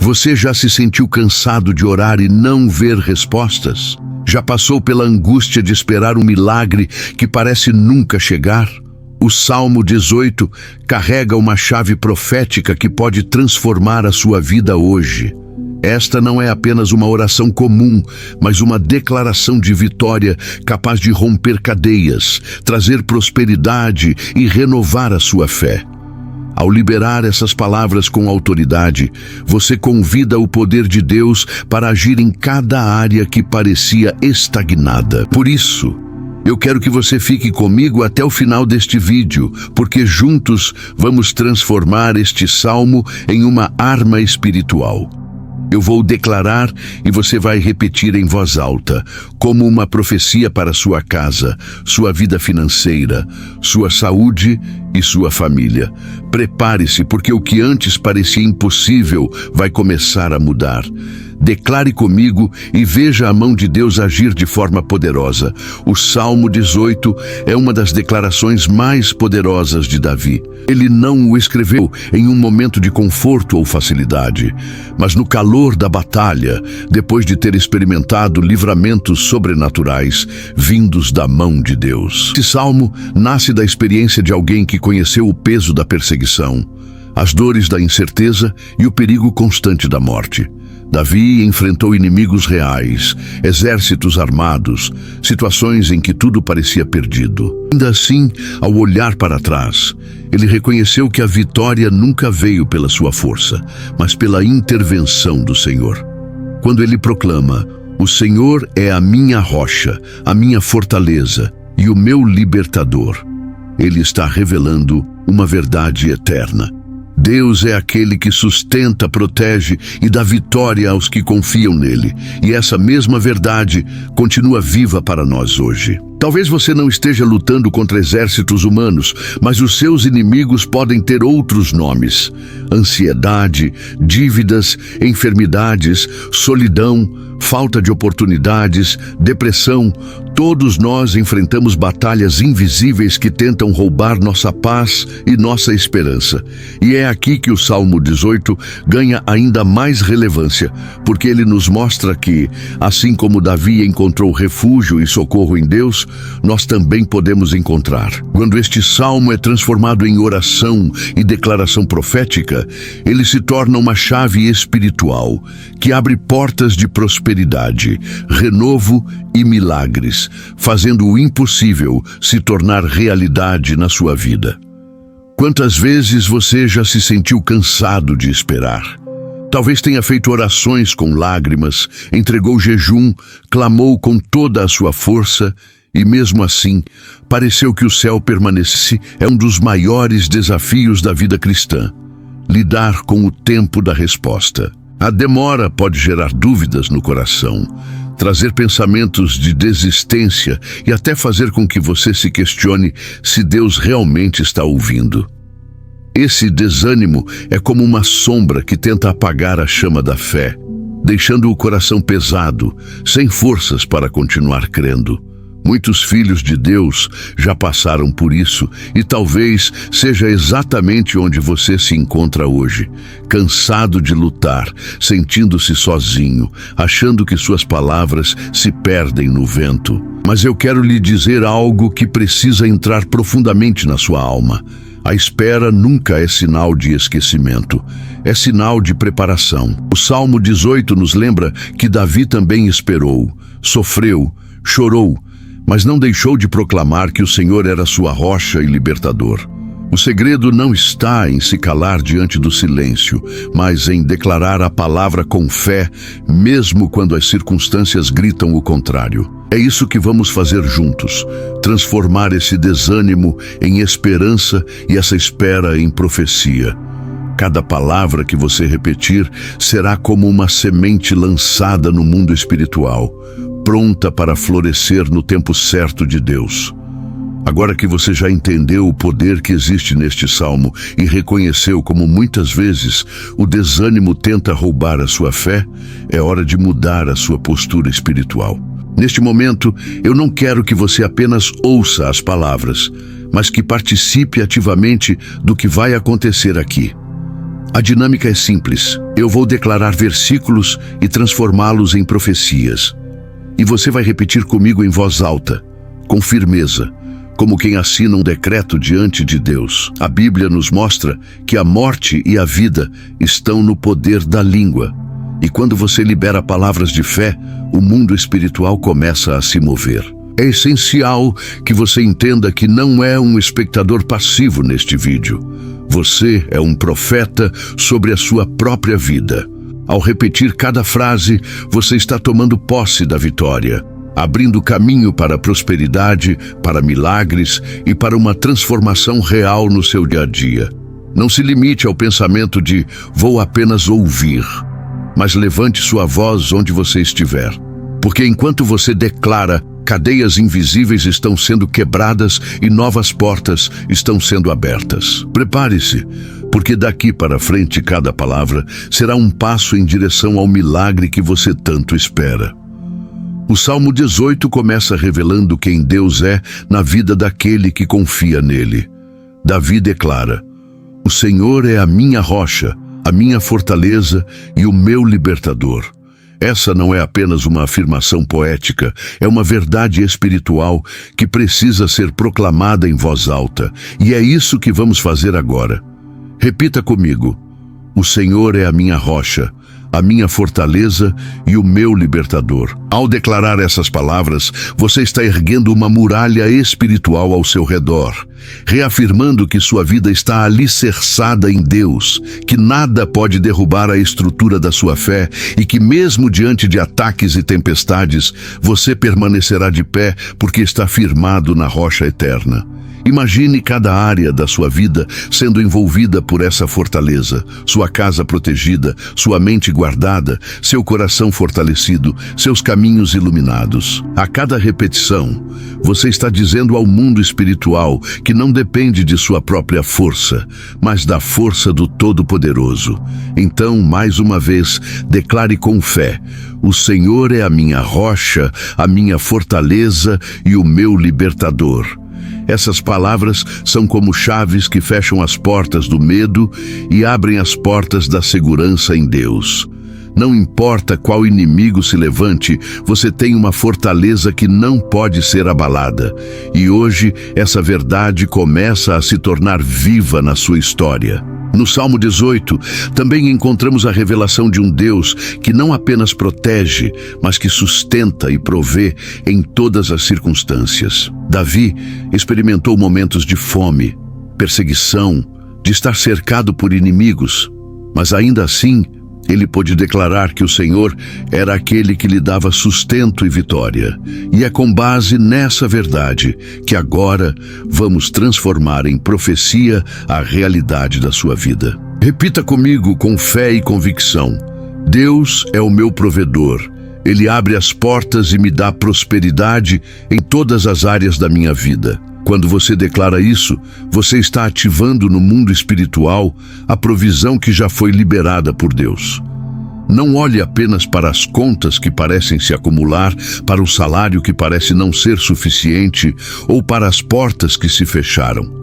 Você já se sentiu cansado de orar e não ver respostas? Já passou pela angústia de esperar um milagre que parece nunca chegar? O Salmo 18 carrega uma chave profética que pode transformar a sua vida hoje. Esta não é apenas uma oração comum, mas uma declaração de vitória capaz de romper cadeias, trazer prosperidade e renovar a sua fé. Ao liberar essas palavras com autoridade, você convida o poder de Deus para agir em cada área que parecia estagnada. Por isso, eu quero que você fique comigo até o final deste vídeo, porque juntos vamos transformar este salmo em uma arma espiritual. Eu vou declarar e você vai repetir em voz alta, como uma profecia para sua casa, sua vida financeira, sua saúde e sua família. Prepare-se, porque o que antes parecia impossível vai começar a mudar. Declare comigo e veja a mão de Deus agir de forma poderosa. O Salmo 18 é uma das declarações mais poderosas de Davi. Ele não o escreveu em um momento de conforto ou facilidade, mas no calor da batalha, depois de ter experimentado livramentos sobrenaturais vindos da mão de Deus. Esse salmo nasce da experiência de alguém que conheceu o peso da perseguição, as dores da incerteza e o perigo constante da morte. Davi enfrentou inimigos reais, exércitos armados, situações em que tudo parecia perdido. Ainda assim, ao olhar para trás, ele reconheceu que a vitória nunca veio pela sua força, mas pela intervenção do Senhor. Quando ele proclama: "O Senhor é a minha rocha, a minha fortaleza e o meu libertador", ele está revelando uma verdade eterna. Deus é aquele que sustenta, protege e dá vitória aos que confiam nele. E essa mesma verdade continua viva para nós hoje. Talvez você não esteja lutando contra exércitos humanos, mas os seus inimigos podem ter outros nomes: ansiedade, dívidas, enfermidades, solidão, falta de oportunidades, depressão. Todos nós enfrentamos batalhas invisíveis que tentam roubar nossa paz e nossa esperança. E é aqui que o Salmo 18 ganha ainda mais relevância, porque ele nos mostra que, assim como Davi encontrou refúgio e socorro em Deus, nós também podemos encontrar. Quando este salmo é transformado em oração e declaração profética, ele se torna uma chave espiritual que abre portas de prosperidade, renovo e milagres, fazendo o impossível se tornar realidade na sua vida. Quantas vezes você já se sentiu cansado de esperar? Talvez tenha feito orações com lágrimas, entregou jejum, clamou com toda a sua força e mesmo assim, pareceu que o céu permanecesse. É um dos maiores desafios da vida cristã: lidar com o tempo da resposta. A demora pode gerar dúvidas no coração, trazer pensamentos de desistência e até fazer com que você se questione se Deus realmente está ouvindo. Esse desânimo é como uma sombra que tenta apagar a chama da fé, deixando o coração pesado, sem forças para continuar crendo. Muitos filhos de Deus já passaram por isso e talvez seja exatamente onde você se encontra hoje, cansado de lutar, sentindo-se sozinho, achando que suas palavras se perdem no vento. Mas eu quero lhe dizer algo que precisa entrar profundamente na sua alma. A espera nunca é sinal de esquecimento, é sinal de preparação. O Salmo 18 nos lembra que Davi também esperou, sofreu, chorou, mas não deixou de proclamar que o Senhor era sua rocha e libertador. O segredo não está em se calar diante do silêncio, mas em declarar a palavra com fé, mesmo quando as circunstâncias gritam o contrário. É isso que vamos fazer juntos, transformar esse desânimo em esperança e essa espera em profecia. Cada palavra que você repetir será como uma semente lançada no mundo espiritual, pronta para florescer no tempo certo de Deus. Agora que você já entendeu o poder que existe neste salmo e reconheceu como muitas vezes o desânimo tenta roubar a sua fé, é hora de mudar a sua postura espiritual. Neste momento, eu não quero que você apenas ouça as palavras, mas que participe ativamente do que vai acontecer aqui. A dinâmica é simples. Eu vou declarar versículos e transformá-los em profecias. E você vai repetir comigo em voz alta, com firmeza, como quem assina um decreto diante de Deus. A Bíblia nos mostra que a morte e a vida estão no poder da língua. E quando você libera palavras de fé, o mundo espiritual começa a se mover. É essencial que você entenda que não é um espectador passivo neste vídeo. Você é um profeta sobre a sua própria vida. Ao repetir cada frase, você está tomando posse da vitória, abrindo caminho para a prosperidade, para milagres e para uma transformação real no seu dia a dia. Não se limite ao pensamento de "vou apenas ouvir", mas levante sua voz onde você estiver. Porque enquanto você declara, cadeias invisíveis estão sendo quebradas e novas portas estão sendo abertas. Prepare-se, porque daqui para frente cada palavra será um passo em direção ao milagre que você tanto espera. O Salmo 18 começa revelando quem Deus é na vida daquele que confia nele. Davi declara: "O Senhor é a minha rocha, a minha fortaleza e o meu libertador." Essa não é apenas uma afirmação poética, é uma verdade espiritual que precisa ser proclamada em voz alta. E é isso que vamos fazer agora. Repita comigo: "O Senhor é a minha rocha, a minha fortaleza e o meu libertador." Ao declarar essas palavras, você está erguendo uma muralha espiritual ao seu redor, reafirmando que sua vida está alicerçada em Deus, que nada pode derrubar a estrutura da sua fé e que mesmo diante de ataques e tempestades, você permanecerá de pé porque está firmado na rocha eterna. Imagine cada área da sua vida sendo envolvida por essa fortaleza, sua casa protegida, sua mente guardada, seu coração fortalecido, seus caminhos iluminados. A cada repetição, você está dizendo ao mundo espiritual que não depende de sua própria força, mas da força do Todo-Poderoso. Então, mais uma vez, declare com fé: "O Senhor é a minha rocha, a minha fortaleza e o meu libertador." Essas palavras são como chaves que fecham as portas do medo e abrem as portas da segurança em Deus. Não importa qual inimigo se levante, você tem uma fortaleza que não pode ser abalada. E hoje, essa verdade começa a se tornar viva na sua história. No Salmo 18, também encontramos a revelação de um Deus que não apenas protege, mas que sustenta e provê em todas as circunstâncias. Davi experimentou momentos de fome, perseguição, de estar cercado por inimigos, mas ainda assim, ele pôde declarar que o Senhor era aquele que lhe dava sustento e vitória. E é com base nessa verdade que agora vamos transformar em profecia a realidade da sua vida. Repita comigo com fé e convicção: "Deus é o meu provedor. Ele abre as portas e me dá prosperidade em todas as áreas da minha vida." Quando você declara isso, você está ativando no mundo espiritual a provisão que já foi liberada por Deus. Não olhe apenas para as contas que parecem se acumular, para o salário que parece não ser suficiente ou para as portas que se fecharam.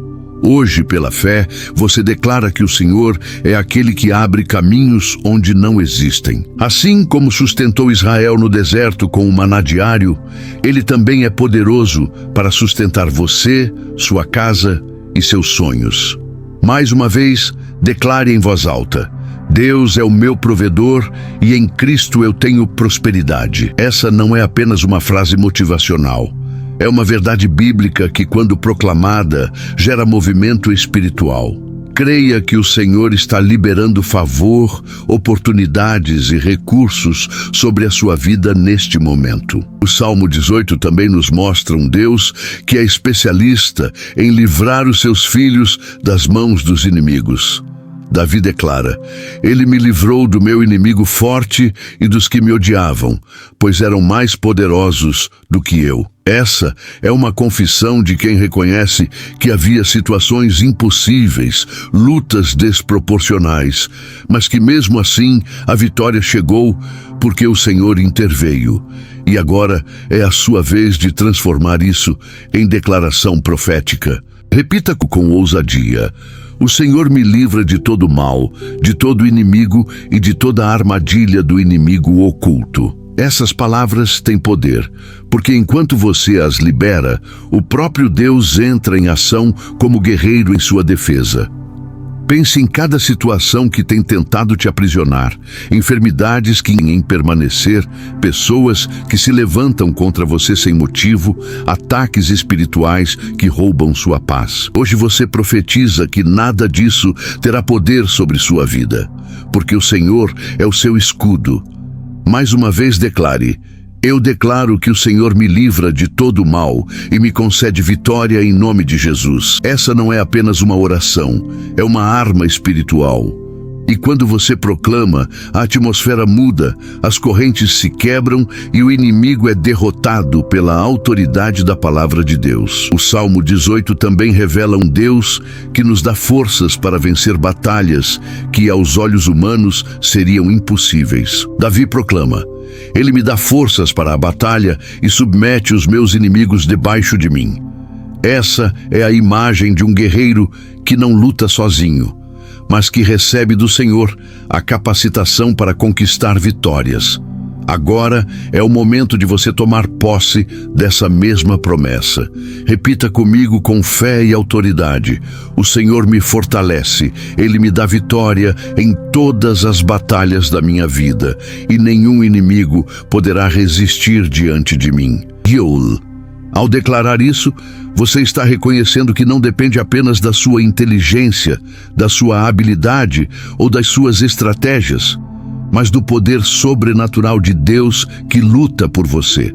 Hoje, pela fé, você declara que o Senhor é aquele que abre caminhos onde não existem. Assim como sustentou Israel no deserto com o maná diário, Ele também é poderoso para sustentar você, sua casa e seus sonhos. Mais uma vez, declare em voz alta: "Deus é o meu provedor e em Cristo eu tenho prosperidade." Essa não é apenas uma frase motivacional. É uma verdade bíblica que, quando proclamada, gera movimento espiritual. Creia que o Senhor está liberando favor, oportunidades e recursos sobre a sua vida neste momento. O Salmo 18 também nos mostra um Deus que é especialista em livrar os seus filhos das mãos dos inimigos. Davi declara: "Ele me livrou do meu inimigo forte e dos que me odiavam, pois eram mais poderosos do que eu." Essa é uma confissão de quem reconhece que havia situações impossíveis, lutas desproporcionais, mas que mesmo assim a vitória chegou porque o Senhor interveio. E agora é a sua vez de transformar isso em declaração profética. Repita com ousadia: O Senhor me livra de todo mal, de todo inimigo e de toda a armadilha do inimigo oculto. Essas palavras têm poder, porque enquanto você as libera, o próprio Deus entra em ação como guerreiro em sua defesa. Pense em cada situação que tem tentado te aprisionar, enfermidades que em permanecer, pessoas que se levantam contra você sem motivo, ataques espirituais que roubam sua paz. Hoje você profetiza que nada disso terá poder sobre sua vida, porque o Senhor é o seu escudo. Mais uma vez declare: eu declaro que o Senhor me livra de todo o mal e me concede vitória em nome de Jesus. Essa não é apenas uma oração, é uma arma espiritual. E quando você proclama, a atmosfera muda, as correntes se quebram e o inimigo é derrotado pela autoridade da palavra de Deus. O Salmo 18 também revela um Deus que nos dá forças para vencer batalhas que aos olhos humanos seriam impossíveis. Davi proclama: Ele me dá forças para a batalha e submete os meus inimigos debaixo de mim. Essa é a imagem de um guerreiro que não luta sozinho, mas que recebe do Senhor a capacitação para conquistar vitórias. Agora é o momento de você tomar posse dessa mesma promessa. Repita comigo com fé e autoridade: o Senhor me fortalece, Ele me dá vitória em todas as batalhas da minha vida, e nenhum inimigo poderá resistir diante de mim. Gil. Ao declarar isso, você está reconhecendo que não depende apenas da sua inteligência, da sua habilidade ou das suas estratégias, mas do poder sobrenatural de Deus que luta por você.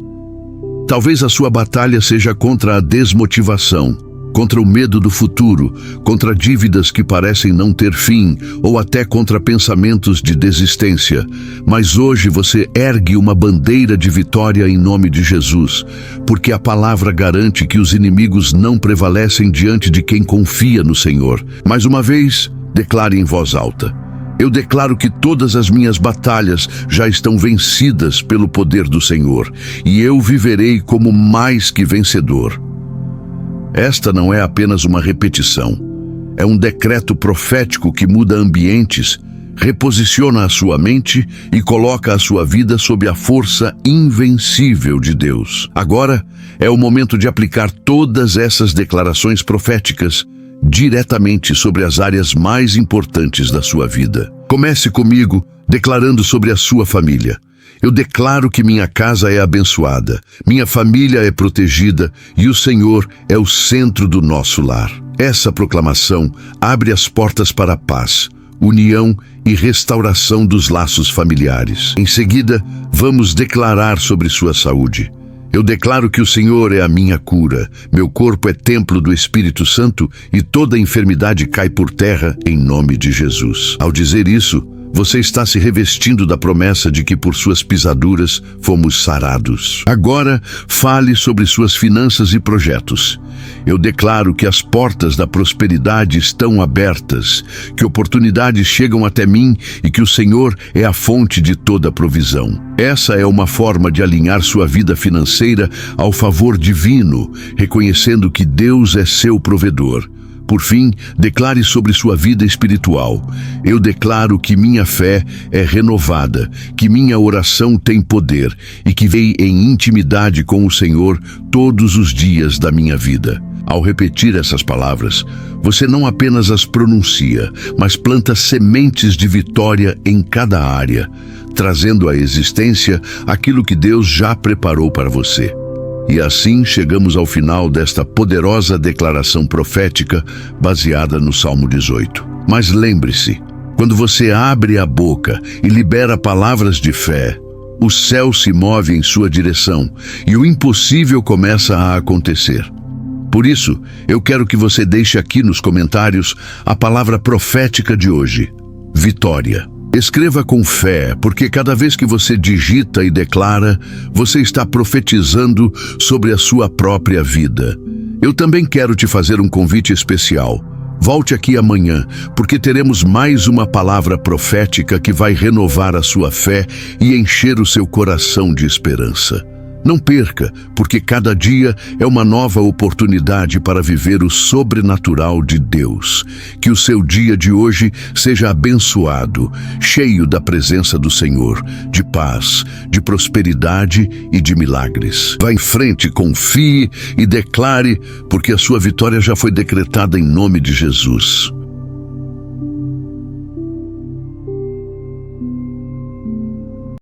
Talvez a sua batalha seja contra a desmotivação, contra o medo do futuro, contra dívidas que parecem não ter fim, ou até contra pensamentos de desistência. Mas hoje você ergue uma bandeira de vitória em nome de Jesus, porque a palavra garante que os inimigos não prevalecem diante de quem confia no Senhor. Mais uma vez, declare em voz alta: eu declaro que todas as minhas batalhas já estão vencidas pelo poder do Senhor, e eu viverei como mais que vencedor. Esta não é apenas uma repetição, é um decreto profético que muda ambientes, reposiciona a sua mente e coloca a sua vida sob a força invencível de Deus. Agora é o momento de aplicar todas essas declarações proféticas diretamente sobre as áreas mais importantes da sua vida. Comece comigo declarando sobre a sua família. Eu declaro que minha casa é abençoada, minha família é protegida e o Senhor é o centro do nosso lar. Essa proclamação abre as portas para a paz, união e restauração dos laços familiares. Em seguida, vamos declarar sobre sua saúde. Eu declaro que o Senhor é a minha cura, meu corpo é templo do Espírito Santo e toda enfermidade cai por terra em nome de Jesus. Ao dizer isso, você está se revestindo da promessa de que por suas pisaduras fomos sarados. Agora, fale sobre suas finanças e projetos. Eu declaro que as portas da prosperidade estão abertas, que oportunidades chegam até mim e que o Senhor é a fonte de toda provisão. Essa é uma forma de alinhar sua vida financeira ao favor divino, reconhecendo que Deus é seu provedor. Por fim, declare sobre sua vida espiritual. Eu declaro que minha fé é renovada, que minha oração tem poder e que vei em intimidade com o Senhor todos os dias da minha vida. Ao repetir essas palavras, você não apenas as pronuncia, mas planta sementes de vitória em cada área, trazendo à existência aquilo que Deus já preparou para você. E assim chegamos ao final desta poderosa declaração profética baseada no Salmo 18. Mas lembre-se, quando você abre a boca e libera palavras de fé, o céu se move em sua direção e o impossível começa a acontecer. Por isso, eu quero que você deixe aqui nos comentários a palavra profética de hoje: vitória. Escreva com fé, porque cada vez que você digita e declara, você está profetizando sobre a sua própria vida. Eu também quero te fazer um convite especial. Volte aqui amanhã, porque teremos mais uma palavra profética que vai renovar a sua fé e encher o seu coração de esperança. Não perca, porque cada dia é uma nova oportunidade para viver o sobrenatural de Deus. Que o seu dia de hoje seja abençoado, cheio da presença do Senhor, de paz, de prosperidade e de milagres. Vá em frente, confie e declare, porque a sua vitória já foi decretada em nome de Jesus.